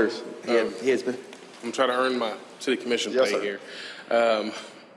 He has been. I'm trying to earn my city commission Yes, pay sir. here.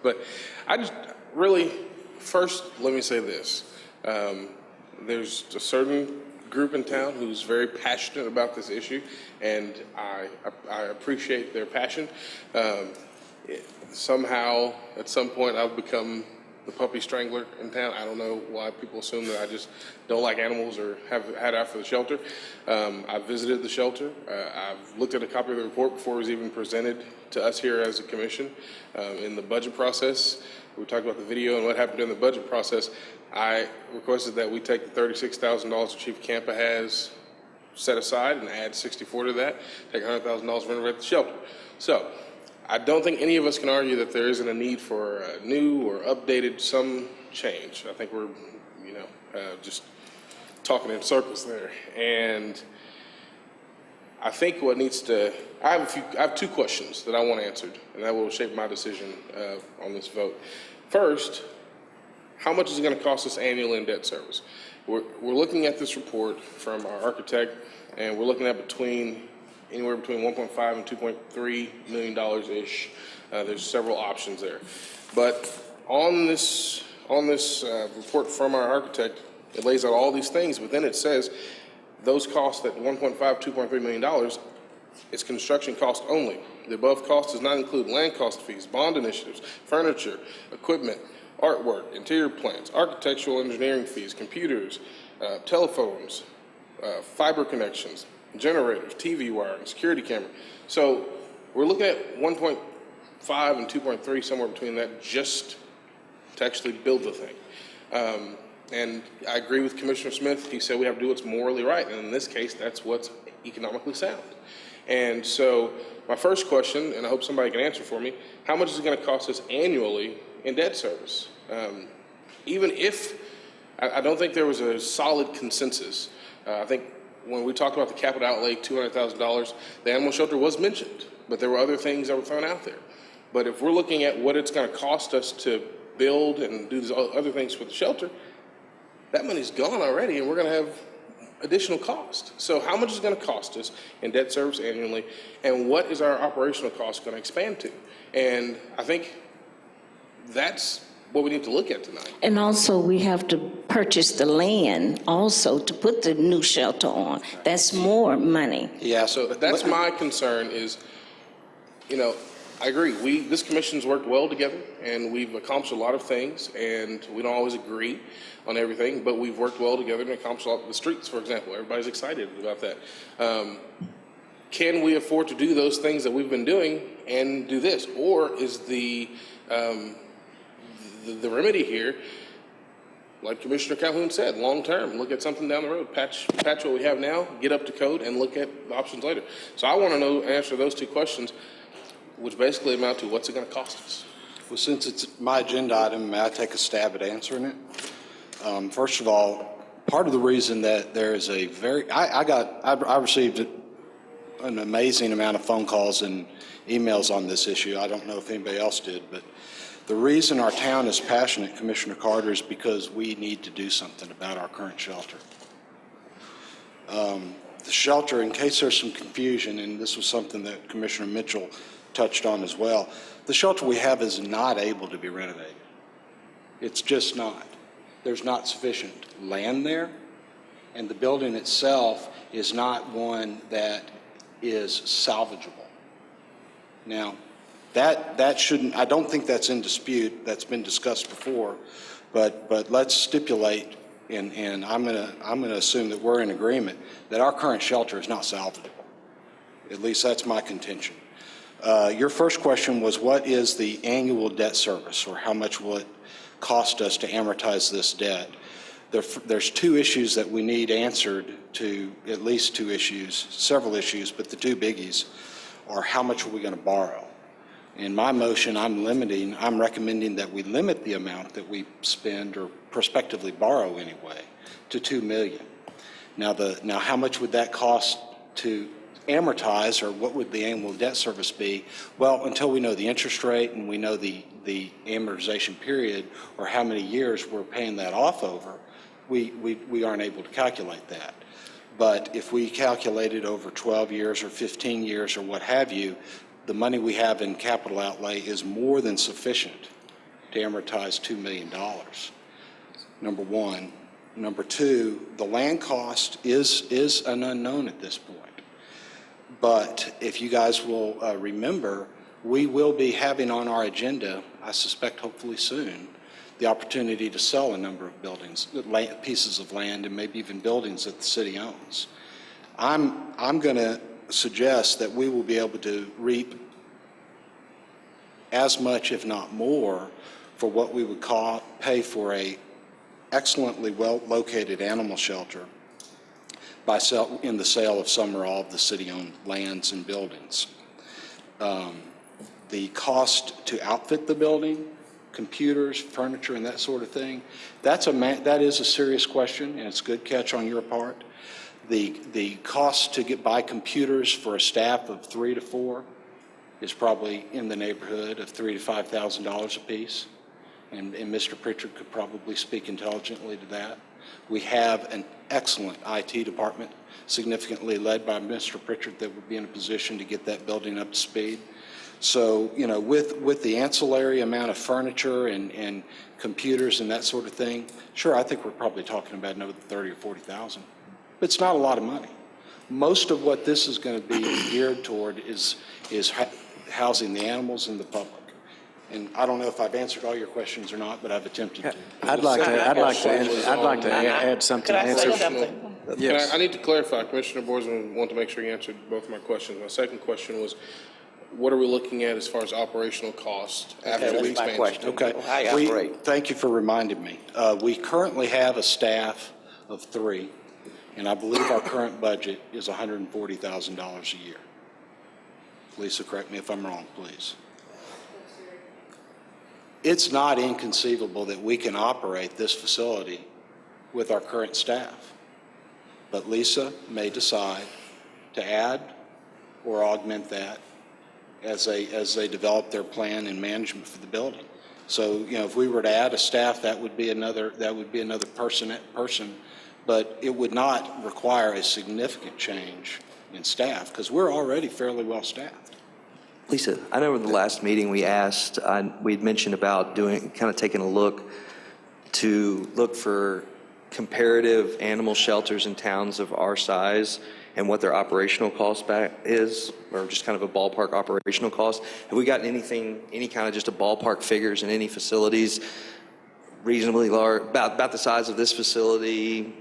But I just really, first, let me say this. There's a certain group in town who's very passionate about this issue, and I appreciate their passion. Somehow, at some point, I've become the puppy strangler in town. I don't know why people assume that I just don't like animals or have had after the shelter. I've visited the shelter. I've looked at a copy of the report before it was even presented to us here as a commission. In the budget process, we talked about the video and what happened during the budget process. I requested that we take the $36,000 that Chief Campa has set aside and add 64 to that, take $100,000 renovate the shelter. So I don't think any of us can argue that there isn't a need for a new or updated some change. I think we're, just talking in circles there. And I think what needs to, I have two questions that I want answered, and that will shape my decision on this vote. First, how much is it going to cost us annually in debt service? We're looking at this report from our architect, and we're looking at anywhere between $1.5 and $2.3 million ish. There's several options there, but on this report from our architect, it lays out all these things, but then it says those costs at $1.5, $2.3 million, it's construction cost only. The above cost does not include land cost fees, bond initiatives, furniture, equipment, artwork, interior plans, architectural engineering fees, computers, telephones, fiber connections, generators, TV wiring, security camera. So we're looking at 1.5 and 2.3, somewhere between that, just to actually build the thing. And I agree with Commissioner Smith. He said we have to do what's morally right, and in this case, that's what's economically sound. And so my first question, and I hope somebody can answer for me, how much is it going to cost us annually in debt service? Even if, I don't think there was a solid consensus. I think when we talked about the capital outlay, $200,000, the animal shelter was mentioned, but there were other things that were thrown out there. But if we're looking at what it's going to cost us to build and do these other things for the shelter, that money's gone already, and we're going to have additional cost. So how much is it going to cost us in debt service annually, and what is our operational cost going to expand to? And I think that's what we need to look at tonight. And also, we have to purchase the land also to put the new shelter on. That's more money. Yeah, so that's my concern is, I agree. This commission's worked well together, and we've accomplished a lot of things, and we don't always agree on everything, but we've worked well together and accomplished a lot. The streets, for example, everybody's excited about that. Can we afford to do those things that we've been doing and do this? Or is the remedy here, like Commissioner Calhoun said, long term, look at something down the road, patch what we have now, get up to code, and look at the options later. So I want to answer those two questions, which basically amount to what's it going to cost us? Well, since it's my agenda item, may I take a stab at answering it? First of all, part of the reason that there is a I received an amazing amount of phone calls and emails on this issue. I don't know if anybody else did, but the reason our town is passionate, Commissioner Carter, is because we need to do something about our current shelter. The shelter, in case there's some confusion, and this was something that Commissioner Mitchell touched on as well, the shelter we have is not able to be renovated. It's just not. There's not sufficient land there, and the building itself is not one that is salvageable. Now, that shouldn't, I don't think that's in dispute. That's been discussed before, but let's stipulate, and I'm gonna assume that we're in agreement that our current shelter is not salvageable. At least that's my contention. Your first question was, what is the annual debt service, or how much will it cost us to amortize this debt? There's two issues that we need answered, at least two issues, several issues, but the two biggies are how much are we going to borrow? In my motion, I'm recommending that we limit the amount that we spend or prospectively borrow anyway to $2 million. Now how much would that cost to amortize, or what would the annual debt service be? Well, until we know the interest rate and we know the amortization period, or how many years we're paying that off over, we aren't able to calculate that. But if we calculate it over 12 years or 15 years or what have you, the money we have in capital outlay is more than sufficient to amortize $2 million, number one. Number two, the land cost is an unknown at this point. But if you guys will remember, we will be having on our agenda, I suspect hopefully soon, the opportunity to sell a number of buildings, pieces of land, and maybe even buildings that the city owns. I'm going to suggest that we will be able to reap as much, if not more, for what we would pay for a excellently well-located animal shelter in the sale of some or all of the city-owned lands and buildings. The cost to outfit the building, computers, furniture, and that sort of thing, that is a serious question, and it's a good catch on your part. The cost to buy computers for a staff of 3 to 4 is probably in the neighborhood of $3,000 to $5,000 apiece, and Mr. Pritchard could probably speak intelligently to that. We have an excellent IT department, significantly led by Mr. Pritchard, that would be in a position to get that building up to speed. So, you know, with the ancillary amount of furniture and computers and that sort of thing, sure, I think we're probably talking about another 30 or 40,000. But it's not a lot of money. Most of what this is going to be geared toward is housing the animals and the public. And I don't know if I've answered all your questions or not, but I've attempted to. I'd like to add something. Could I say something? Yes. I need to clarify. Commissioner Borsman wanted to make sure he answered both of my questions. My second question was, what are we looking at as far as operational cost after the that's my expansion? question. Okay. How you operate? Thank you for reminding me. We currently have a staff of 3, and I believe our current budget is $140,000 a year. Lisa, correct me if I'm wrong, please. It's not inconceivable that we can operate this facility with our current staff. But Lisa may decide to add or augment that as they develop their plan and management for the building. So, you know, if we were to add a staff, that would be another person, but it would not require a significant change in staff because we're already fairly well staffed. Lisa, I know in the last meeting we'd mentioned about taking a look for comparative animal shelters in towns of our size and what their operational cost is, or just kind of a ballpark operational cost. Have we gotten any kind of just a ballpark figures in any facilities reasonably large, about the size of this facility?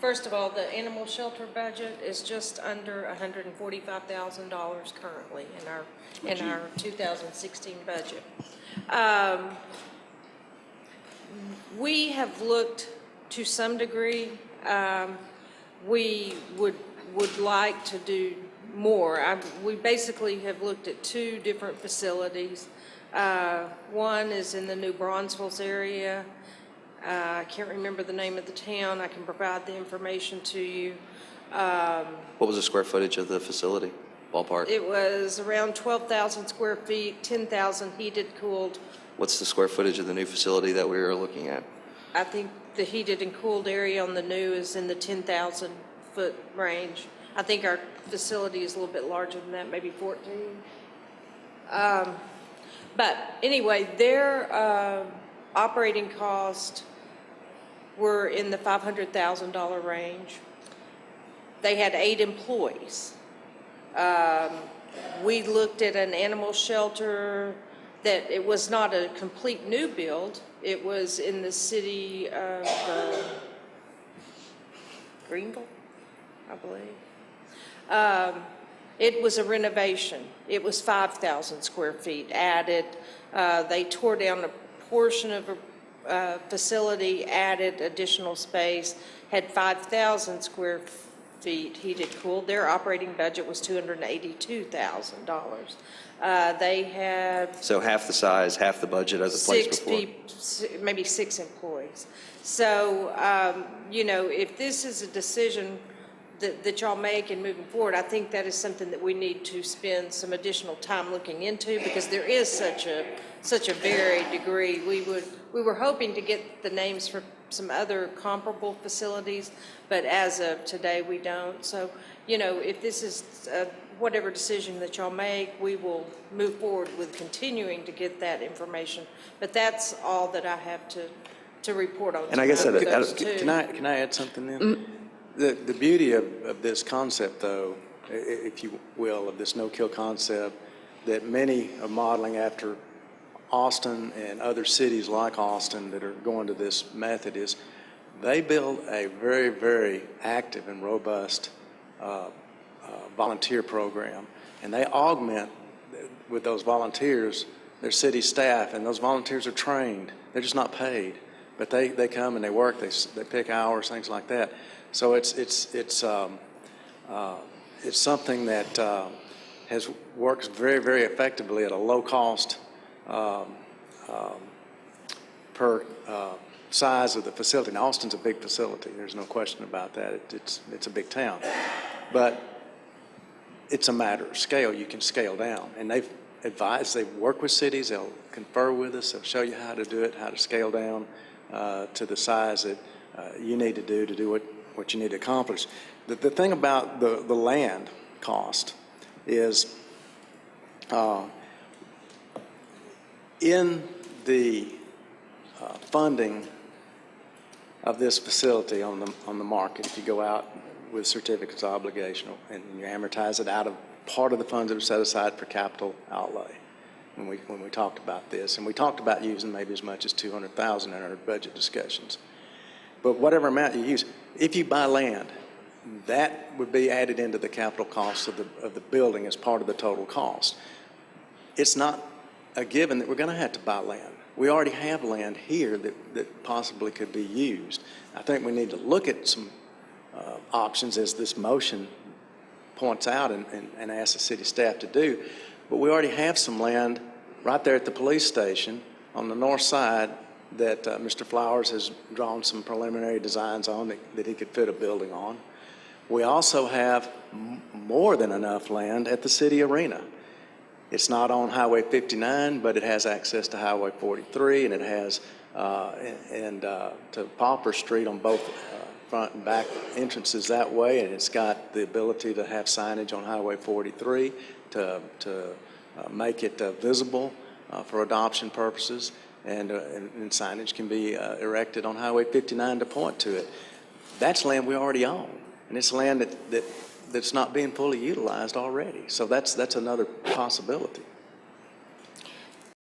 First of all, the animal shelter budget is just under $145,000 currently in our 2016 budget. We have looked to some degree. We would like to do more. We basically have looked at 2 different facilities. One is in the New Braunfels area. I can't remember the name of the town. I can provide the information to you. What was the square footage of the facility, ballpark? It was around 12,000 square feet, 10,000 heated, cooled. What's the square footage of the new facility that we were looking at? I think the heated and cooled area on the new is in the 10,000 foot range. I think our facility is a little bit larger than that, maybe 14. But anyway, their operating cost were in the $500,000 range. They had 8 employees. We looked at an animal shelter that it was not a complete new build. It was in the city of Greenville, I believe. It was a renovation. It was 5,000 square feet added. They tore down a portion of a facility, added additional space, had 5,000 square feet heated, cooled. Their operating budget was $282,000. They have So half the size, half the budget as a place before. maybe 6 employees. So, you know, if this is a decision that y'all make and moving forward, I think that is something that we need to spend some additional time looking into because there is such a varied degree. We were hoping to get the names for some other comparable facilities, but as of today, we don't. So, you know, if this is whatever decision that y'all make, we will move forward with continuing to get that information. But that's all that I have to report on. And I guess tonight that- with those two. Can I add something then? The beauty of this concept, though, if you will, of this no-kill concept, that many are modeling after Austin and other cities like Austin that are going to this method, is they build a very, very active and robust volunteer program, and they augment with those volunteers their city staff, and those volunteers are trained. They're just not paid, but they come and they work. They pick hours, things like that. So it's something that works very, very effectively at a low cost per size of the facility. Now, Austin's a big facility. There's no question about that. It's a big town, but it's a matter of scale. You can scale down, and they've advised. They work with cities. They'll confer with us. They'll show you how to do it, how to scale down to the size that you need to do what you need to accomplish. The thing about the land cost is in the funding of this facility on the market, if you go out with certificates of obligation and you amortize it out of part of the funds that are set aside for capital outlay, when we talked about this, and we talked about using maybe as much as $200,000 in our budget discussions. But whatever amount you use, if you buy land, that would be added into the capital cost of the building as part of the total cost. It's not a given that we're going to have to buy land. We already have land here that possibly could be used. I think we need to look at some options, as this motion points out and asks the city staff to do. But we already have some land right there at the police station on the north side that Mr. Flowers has drawn some preliminary designs on that he could fit a building on. We also have more than enough land at the city arena. It's not on Highway 59, but it has access to Highway 43, and it has to Poplar Street on both front and back entrances that way, and it's got the ability to have signage on Highway 43 to make it visible for adoption purposes, and signage can be erected on Highway 59 to point to it. That's land we already own, and it's land that's not being fully utilized already. So that's another possibility.